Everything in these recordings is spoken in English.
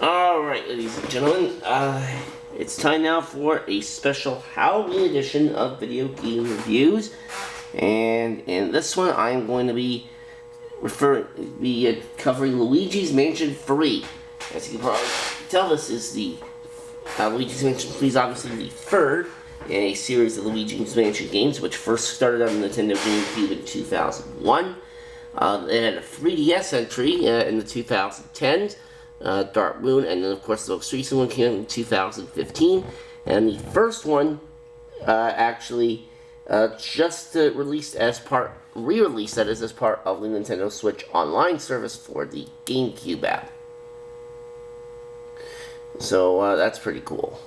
Alright, ladies and gentlemen, it's time now for a special Halloween edition of Video Game Reviews. And in this one, I'm going to be covering Luigi's Mansion 3. As you can probably tell, this is the Luigi's Mansion 3 is obviously the third in a series of Luigi's Mansion games, which first started on Nintendo GameCube in 2001. They had a 3DS entry in the 2010s. Dark Moon, and then of course the most recent one came out in 2015, and the first one actually just re-released as part of the Nintendo Switch Online service for the GameCube app. So that's pretty cool.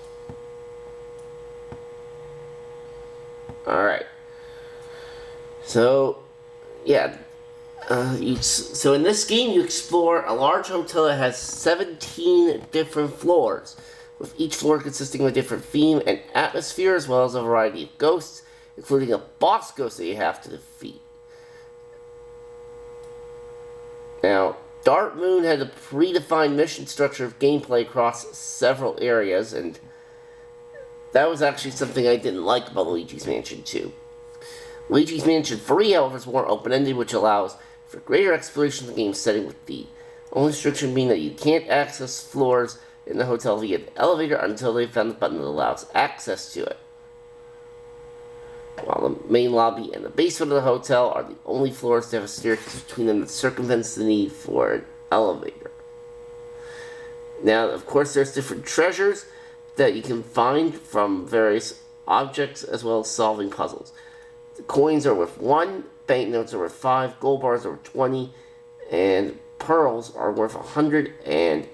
Alright. So, yeah. So in this game, you explore a large hotel that has 17 different floors, with each floor consisting of a different theme and atmosphere, as well as a variety of ghosts, including a boss ghost that you have to defeat. Now, Dark Moon had a predefined mission structure of gameplay across several areas, and that was actually something I didn't like about Luigi's Mansion 2. Luigi's Mansion 3, however, is more open-ended, which allows for greater exploration of the game setting, with the only restriction being that you can't access floors in the hotel via the elevator until they've found the button that allows access to it. While the main lobby and the basement of the hotel are the only floors to have a staircase between them that circumvents the need for an elevator. Now, of course, there's different treasures that you can find from various objects, as well as solving puzzles. The coins are worth 1, banknotes are worth 5, gold bars are worth 20, and pearls are worth 100, and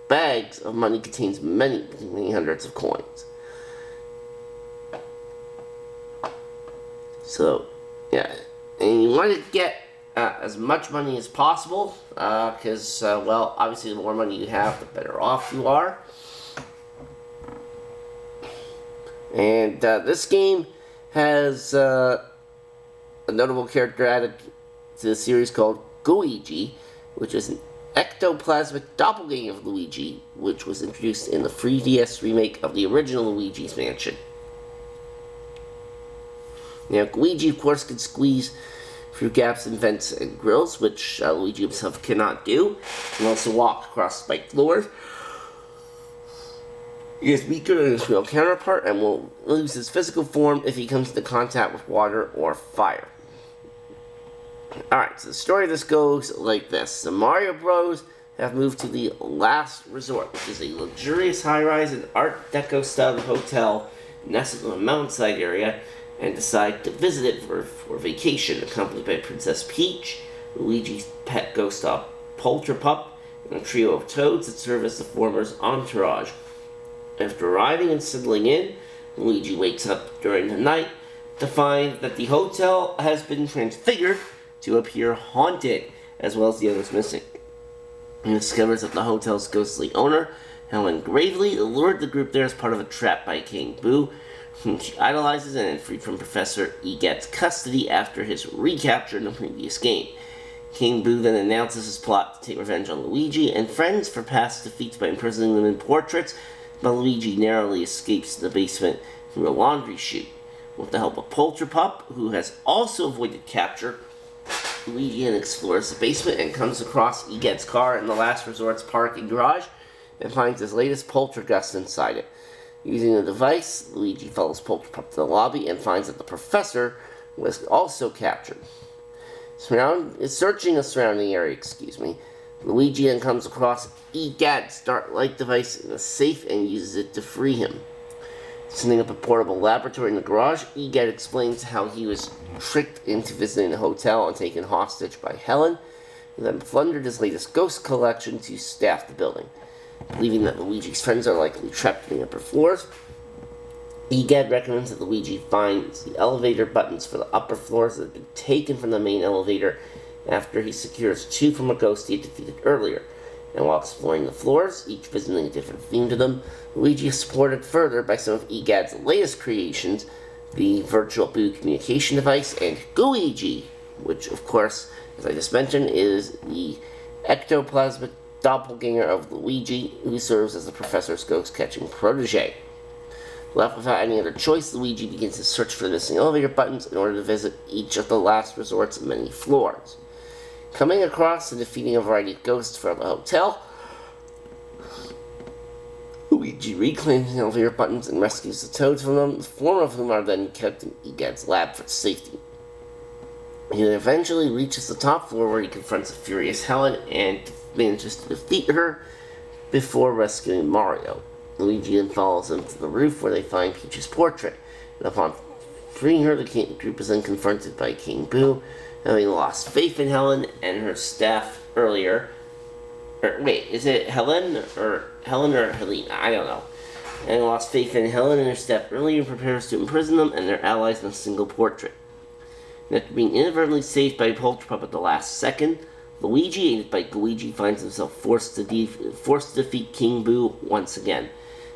bags of money contains many hundreds of coins. So, yeah, and you want to get as much money as possible, because, well, obviously the more money you have, the better off you are. And this game has a notable character added to the series called Gooigi, which is an ectoplasmic doppelganger of Luigi, which was introduced in the 3DS remake of the original Luigi's Mansion. Now, Gooigi, of course, can squeeze through gaps in vents and grills, which Luigi himself cannot do. He can also walk across spiked floors. He is weaker than his real counterpart and will lose his physical form if he comes into contact with water or fire. Alright, so the story of this goes like this. The Mario Bros. Have moved to the Last Resort, which is a luxurious high-rise and Art Deco style hotel nestled in a mountainside area, and decide to visit it for vacation, accompanied by Princess Peach, Luigi's pet ghost dog Polterpup, and a trio of toads that serve as the former's entourage. After arriving and settling in, Luigi wakes up during the night to find that the hotel has been transfigured to appear haunted, as well as the others missing. He discovers that the hotel's ghostly owner, Helen Gravely, lured the group there as part of a trap by King Boo, whom she idolizes and is freed from Professor Egad's custody after his recapture in the previous game. King Boo then announces his plot to take revenge on Luigi and friends for past defeats by imprisoning them in portraits, but Luigi narrowly escapes the basement through a laundry chute. With the help of Polterpup, who has also avoided capture, Luigi then explores the basement and comes across Egad's car in the Last Resort's parking garage and finds his latest poltergeist inside it. Using the device, Luigi follows Polterpup to the lobby and finds that the professor was also captured. Searching a surrounding area, Luigi then comes across Egad's dark light device in a safe and uses it to free him. Setting up a portable laboratory in the garage, Egad explains how he was tricked into visiting the hotel and taken hostage by Helen, who then plundered his latest ghost collection to staff the building. Believing that Luigi's friends are likely trapped in the upper floors, Egad recommends that Luigi finds the elevator buttons for the upper floors that have been taken from the main elevator after he secures 2 from a ghost he had defeated earlier. And while exploring the floors, each visiting a different theme to them, Luigi is supported further by some of Egad's latest creations, the Virtual Boo communication device, and Gooigi, which, of course, as I just mentioned, is the ectoplasmic doppelganger of Luigi, who serves as the professor's ghost-catching protege. Left without any other choice, Luigi begins to search for the missing elevator buttons in order to visit each of the last resort's many floors. Coming across and defeating a variety of ghosts from the hotel, Luigi reclaims the elevator buttons and rescues the Toads from them, the former of whom are then kept in Egad's lab for safety. He eventually reaches the top floor where he confronts a furious Helen and manages to defeat her before rescuing Mario. Luigi then follows them to the roof where they find Peach's portrait, and upon freeing her, the group is then confronted by King Boo, having lost faith in Helen and her staff earlier. Wait, is it Helen or Helena? I don't know. And lost faith in Helen and her staff earlier and prepares to imprison them and their allies in a single portrait. And after being inadvertently saved by Polterpup at the last second, Luigi, aided by Luigi, finds himself forced to defeat King Boo once again.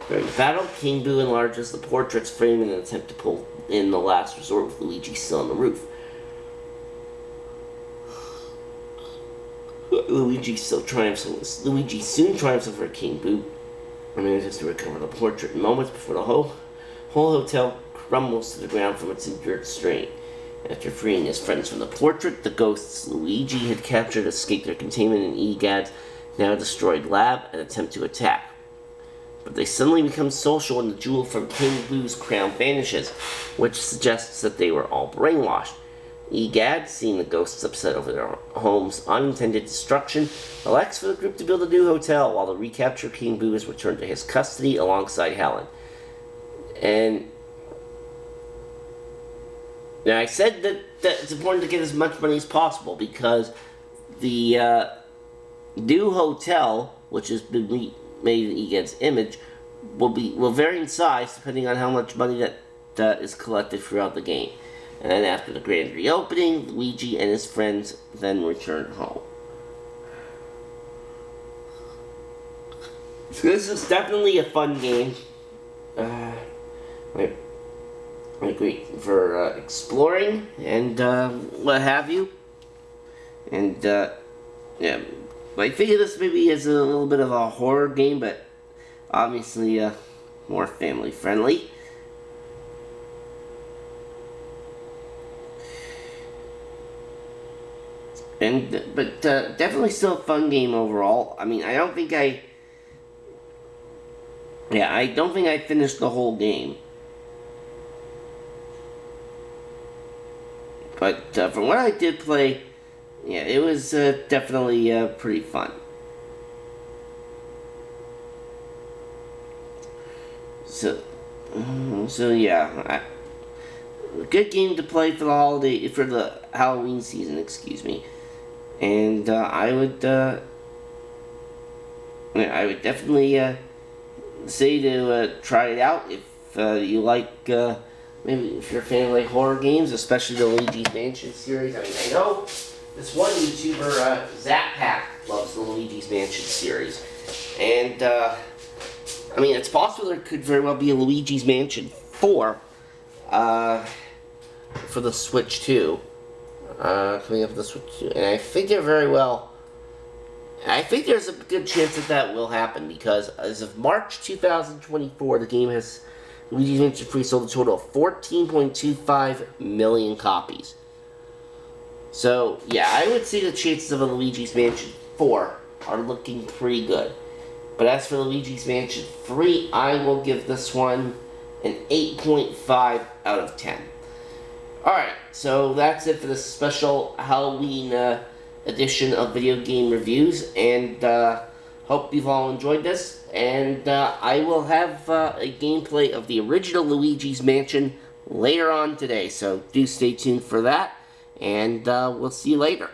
During the battle, King Boo enlarges the portrait's frame in an attempt to pull in the last resort with Luigi still on the roof. Luigi soon triumphs over King Boo and manages to recover the portrait in moments before the whole hotel crumbles to the ground from its endured strain. After freeing his friends from the portrait, the ghosts Luigi had captured escape their containment in Egad's now destroyed lab and attempt to attack. But they suddenly become social when the jewel from King Boo's crown vanishes, which suggests that they were all brainwashed. Egad, seeing the ghosts upset over their home's unintended destruction, elects for the group to build a new hotel while the recaptured King Boo is returned to his custody alongside Helen. And now I said that it's important to get as much money as possible because the new hotel, which has been made in Egad's image, will vary in size depending on how much money that is collected throughout the game. And then after the grand reopening, Luigi and his friends then return home. So this is definitely a fun game. Great for exploring and what have you. And yeah, I figure this maybe is a little bit of a horror game, but obviously more family friendly. But definitely still a fun game overall. I mean, I don't think I finished the whole game. But from what I did play, yeah, it was definitely pretty fun. So yeah, a good game to play for the Halloween season, excuse me. And I would definitely say to try it out if you like. Maybe if you're a fan of like horror games, especially the Luigi's Mansion series. I mean, I know this one YouTuber, Zappack, loves the Luigi's Mansion series, and I mean, it's possible there could very well be a Luigi's Mansion 4 for the Switch 2. Coming up with the Switch 2, and I think there's a good chance that will happen because as of March 2024, the game has Luigi's Mansion 3 sold a total of 14.25 million copies. So yeah, I would say the chances of a Luigi's Mansion 4 are looking pretty good. But as for Luigi's Mansion 3, I will give this one an 8.5 out of 10. Alright, so that's it for this special Halloween edition of Video Game Reviews, and hope you've all enjoyed this, and I will have a gameplay of the original Luigi's Mansion later on today, so do stay tuned for that, and we'll see you later.